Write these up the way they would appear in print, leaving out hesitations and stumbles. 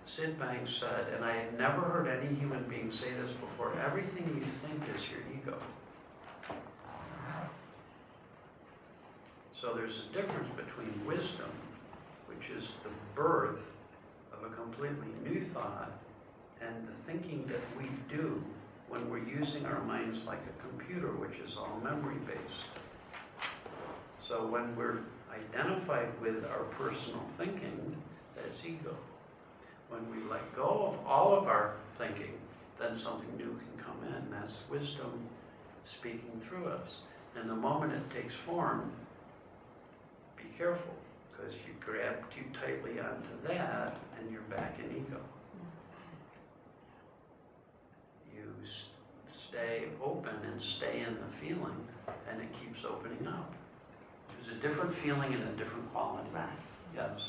Sid Banks said, and I had never heard any human being say this before, everything you think is your ego. So there's a difference between wisdom, which is the birth of a completely new thought, and the thinking that we do when we're using our minds like a computer, which is all memory-based. So when we're identified with our personal thinking, that's ego. When we let go of all of our thinking, then something new can come in. That's wisdom speaking through us. And the moment it takes form, be careful, because you grab too tightly onto that and you're back in ego. You stay open and stay in the feeling, and it keeps opening up. There's a different feeling and a different quality. Right. Yes.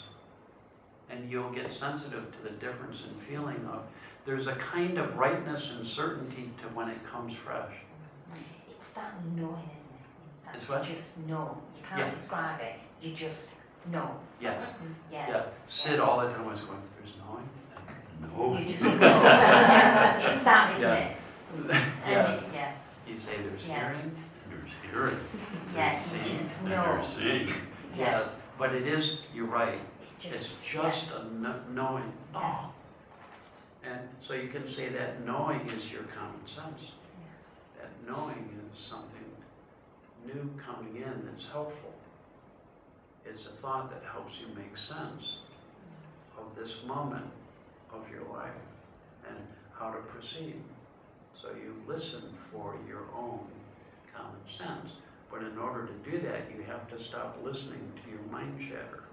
And you'll get sensitive to the difference in feeling of, there's a kind of rightness and certainty to when it comes fresh. It's that knowing, isn't it? That It's what? You just know. You can't describe it. You just know. Yes. Yeah. Yeah. Sid all the time was going, there's knowing? No. You just know. It's that, isn't it? Yes. Yeah. You say there's hearing, and there's hearing. Yes, There's you seeing, just and know. there's seeing. Yeah. Yes. But it is, you're right. It's Just a knowing. Yeah. Oh. And so you can say that knowing is your common sense. That knowing is something new coming in that's helpful. It's a thought that helps you make sense of this moment of your life and how to proceed. So you listen for your own common sense. But in order to do that, you have to stop listening to your mind chatter.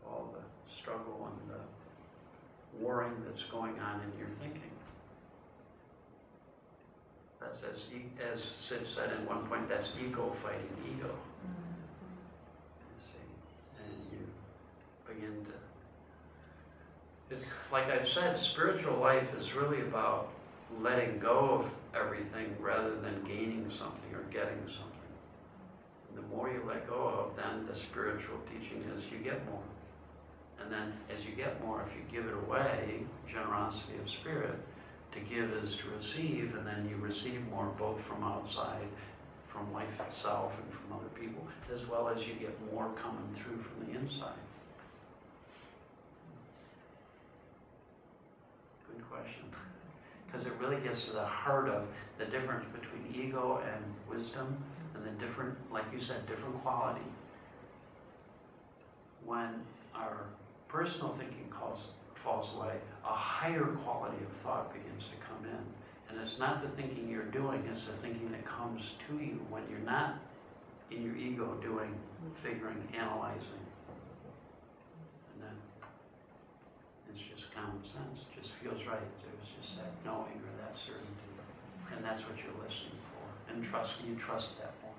All the struggle and the warring that's going on in your thinking. That's as Sid said at one point, that's ego fighting ego. You see, and you begin to, it's like I've said, spiritual life is really about letting go of everything rather than gaining something or getting something. And the more you let go of, then the spiritual teaching is you get more. And then as you get more, if you give it away, generosity of spirit, to give is to receive, and then you receive more both from outside, from life itself and from other people, as well as you get more coming through from the inside. Good question. Because it really gets to the heart of the difference between ego and wisdom, and the different, like you said, different quality. When our personal thinking falls away, a higher quality of thought begins to come in. And it's not the thinking you're doing, it's the thinking that comes to you when you're not in your ego doing, figuring, analyzing. And then it's just common sense, it just feels right. There's just that knowing or that certainty. And that's what you're listening for. And you trust that more.